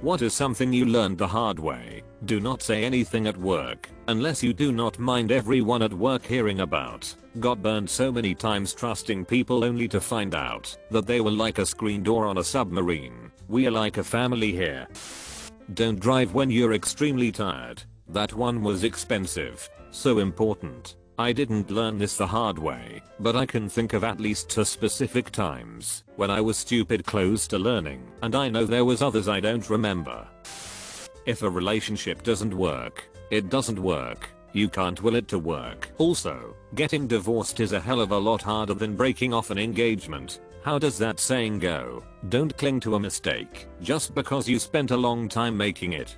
What is something you learned the hard way? Do not say anything at work, unless you do not mind everyone at work hearing about. Got burned so many times trusting people only to find out that they were like a screen door on a submarine. We are like a family here. Don't drive when you're extremely tired. That one was expensive. So important. I didn't learn this the hard way, but I can think of at least 2 specific times when I was stupid close to learning, and I know there was others I don't remember. If a relationship doesn't work, it doesn't work. You can't will it to work. Also, getting divorced is a hell of a lot harder than breaking off an engagement. How does that saying go? Don't cling to a mistake just because you spent a long time making it.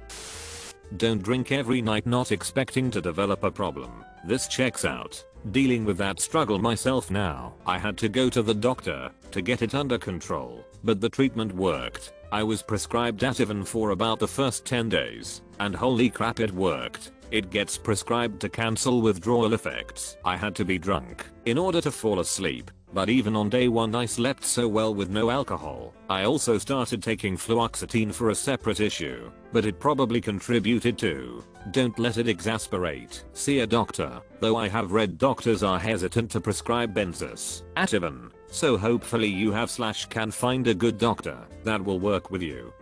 Don't drink every night not expecting to develop a problem. This checks out. Dealing with that struggle myself now. I had to go to the doctor to get it under control, but the treatment worked. I was prescribed Ativan for about the first 10 days, and holy crap it worked. It gets prescribed to cancel withdrawal effects. I had to be drunk in order to fall asleep. But even on day 1 I slept so well with no alcohol. I also started taking fluoxetine for a separate issue, but it probably contributed too. Don't let it exasperate. See a doctor, though I have read doctors are hesitant to prescribe benzos, Ativan, so hopefully you have/can find a good doctor that will work with you.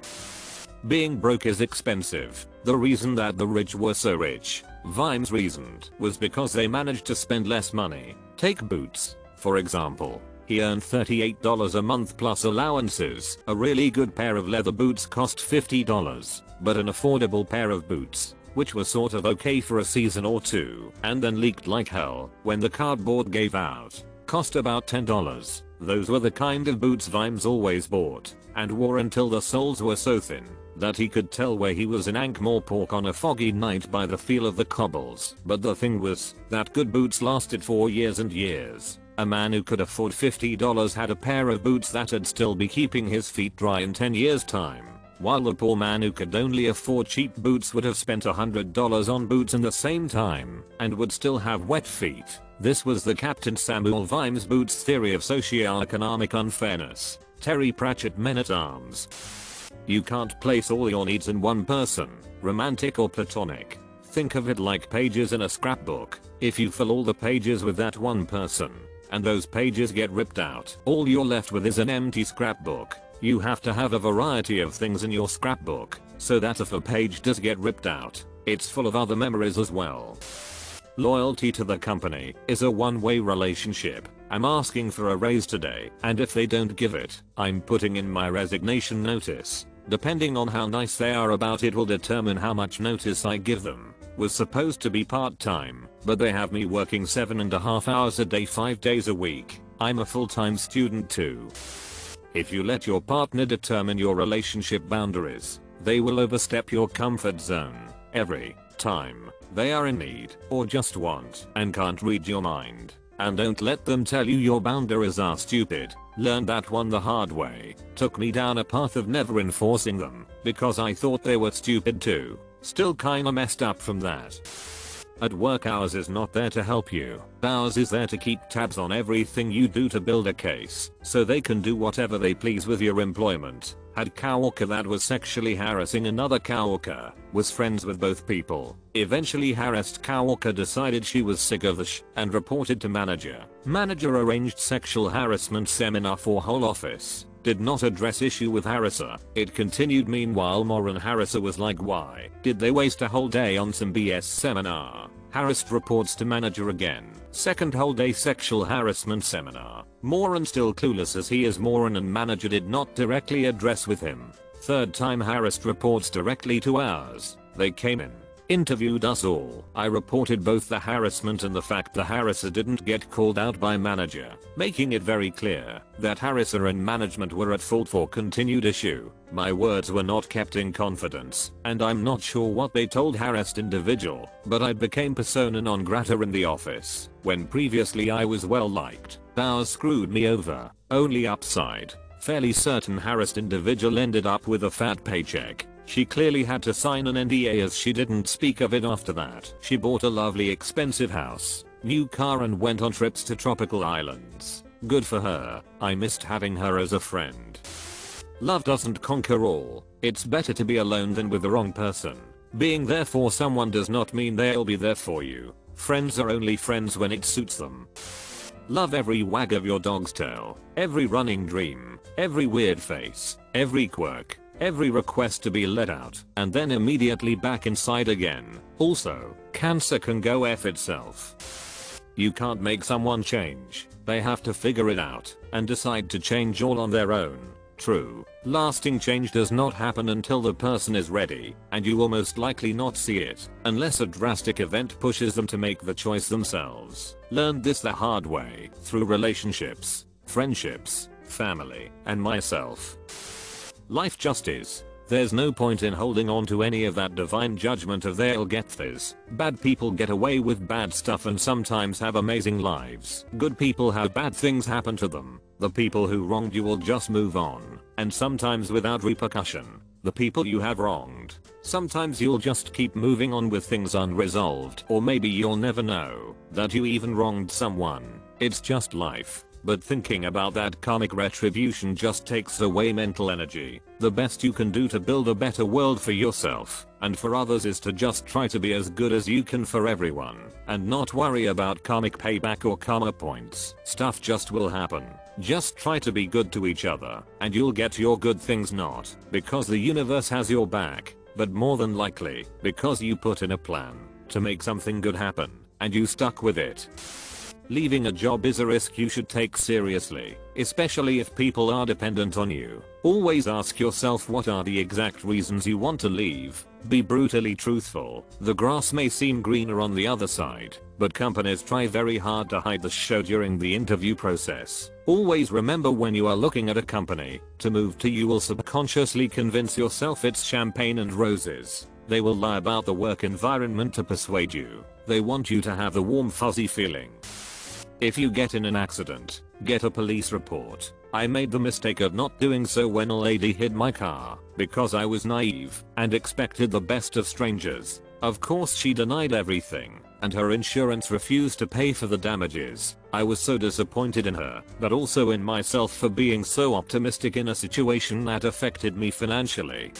Being broke is expensive. The reason that the rich were so rich, Vimes reasoned, was because they managed to spend less money. Take boots. For example, he earned $38 a month plus allowances. A really good pair of leather boots cost $50, but an affordable pair of boots, which were sort of okay for a season or 2, and then leaked like hell when the cardboard gave out, cost about $10. Those were the kind of boots Vimes always bought and wore until the soles were so thin that he could tell where he was in Ankh-Morpork on a foggy night by the feel of the cobbles. But the thing was that good boots lasted for years and years. A man who could afford $50 had a pair of boots that'd still be keeping his feet dry in 10 years time, while the poor man who could only afford cheap boots would have spent $100 on boots in the same time and would still have wet feet. This was the Captain Samuel Vimes Boots theory of socioeconomic unfairness. Terry Pratchett, Men-at-Arms. You can't place all your needs in one person, romantic or platonic. Think of it like pages in a scrapbook. If you fill all the pages with that one person, and those pages get ripped out, all you're left with is an empty scrapbook. You have to have a variety of things in your scrapbook, so that if a page does get ripped out, it's full of other memories as well. Loyalty to the company is a one-way relationship. I'm asking for a raise today, and if they don't give it, I'm putting in my resignation notice. Depending on how nice they are about it will determine how much notice I give them. Was supposed to be part-time, but they have me working 7.5 hours a day 5 days a week. I'm a full-time student too. If you let your partner determine your relationship boundaries, they will overstep your comfort zone every time they are in need or just want and can't read your mind. And don't let them tell you your boundaries are stupid. Learned that one the hard way. Took me down a path of never enforcing them because I thought they were stupid too. Still kinda messed up from that. At work, ours is not there to help you. Ours is there to keep tabs on everything you do to build a case so they can do whatever they please with your employment. Had coworker that was sexually harassing another coworker, was friends with both people. Eventually harassed coworker decided she was sick of the and reported to manager. Manager arranged sexual harassment seminar for whole office. Did not address issue with harasser. It continued. Meanwhile Moran harasser was like, why did they waste a whole day on some BS seminar? Harassed reports to manager again. Second whole day sexual harassment seminar. Moran still clueless as he is. Moran and manager did not directly address with him. Third time harassed reports directly to ours. They came in, interviewed us all. I reported both the harassment and the fact the harasser didn't get called out by manager, making it very clear that harasser and management were at fault for continued issue. My words were not kept in confidence, and I'm not sure what they told harassed individual, but I became persona non grata in the office, when previously I was well liked. Ours screwed me over. Only upside, fairly certain harassed individual ended up with a fat paycheck. She clearly had to sign an NDA as she didn't speak of it after that. She bought a lovely expensive house, new car and went on trips to tropical islands. Good for her. I missed having her as a friend. Love doesn't conquer all. It's better to be alone than with the wrong person. Being there for someone does not mean they'll be there for you. Friends are only friends when it suits them. Love every wag of your dog's tail, every running dream, every weird face, every quirk, every request to be let out, and then immediately back inside again. Also, cancer can go F itself. You can't make someone change. They have to figure it out and decide to change all on their own. True, lasting change does not happen until the person is ready, and you will most likely not see it unless a drastic event pushes them to make the choice themselves. Learned this the hard way through relationships, friendships, family, and myself. Life just is. There's no point in holding on to any of that divine judgment of they'll get this. Bad people get away with bad stuff and sometimes have amazing lives. Good people have bad things happen to them. The people who wronged you will just move on, and sometimes without repercussion. The people you have wronged, sometimes you'll just keep moving on with things unresolved, or maybe you'll never know that you even wronged someone. It's just life. But thinking about that karmic retribution just takes away mental energy. The best you can do to build a better world for yourself and for others is to just try to be as good as you can for everyone and not worry about karmic payback or karma points. Stuff just will happen. Just try to be good to each other and you'll get your good things, not because the universe has your back, but more than likely because you put in a plan to make something good happen and you stuck with it. Leaving a job is a risk you should take seriously, especially if people are dependent on you. Always ask yourself what are the exact reasons you want to leave. Be brutally truthful. The grass may seem greener on the other side, but companies try very hard to hide the show during the interview process. Always remember, when you are looking at a company to move to, you will subconsciously convince yourself it's champagne and roses. They will lie about the work environment to persuade you. They want you to have the warm fuzzy feeling. If you get in an accident, get a police report. I made the mistake of not doing so when a lady hit my car because I was naive and expected the best of strangers. Of course she denied everything and her insurance refused to pay for the damages. I was so disappointed in her, but also in myself for being so optimistic in a situation that affected me financially.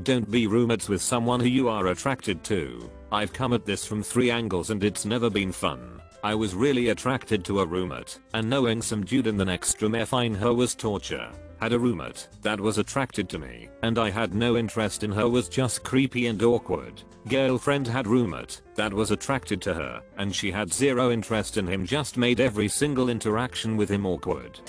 Don't be roommates with someone who you are attracted to. I've come at this from 3 angles and it's never been fun. I was really attracted to a roommate, and knowing some dude in the next room effing her was torture. Had a roommate that was attracted to me, and I had no interest in her, was just creepy and awkward. Girlfriend had roommate that was attracted to her, and she had zero interest in him, just made every single interaction with him awkward.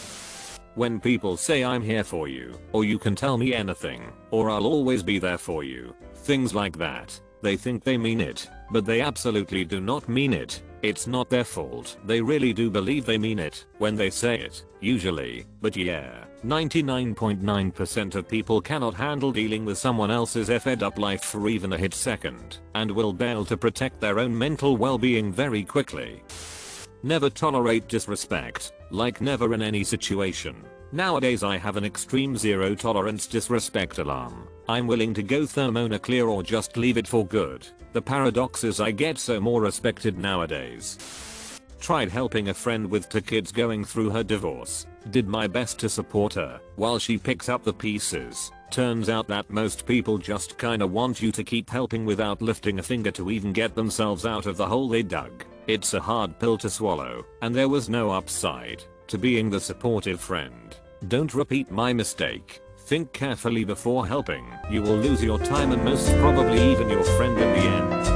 When people say I'm here for you, or you can tell me anything, or I'll always be there for you, things like that, they think they mean it, but they absolutely do not mean it. It's not their fault. They really do believe they mean it when they say it, usually. But yeah, 99.9% of people cannot handle dealing with someone else's fed up life for even a hit second, and will bail to protect their own mental well-being very quickly. Never tolerate disrespect, like never in any situation. Nowadays I have an extreme zero tolerance disrespect alarm. I'm willing to go thermonuclear or just leave it for good. The paradox is I get so more respected nowadays. Tried helping a friend with 2 kids going through her divorce. Did my best to support her while she picks up the pieces. Turns out that most people just kinda want you to keep helping without lifting a finger to even get themselves out of the hole they dug. It's a hard pill to swallow, and there was no upside to being the supportive friend. Don't repeat my mistake. Think carefully before helping. You will lose your time and most probably even your friend in the end.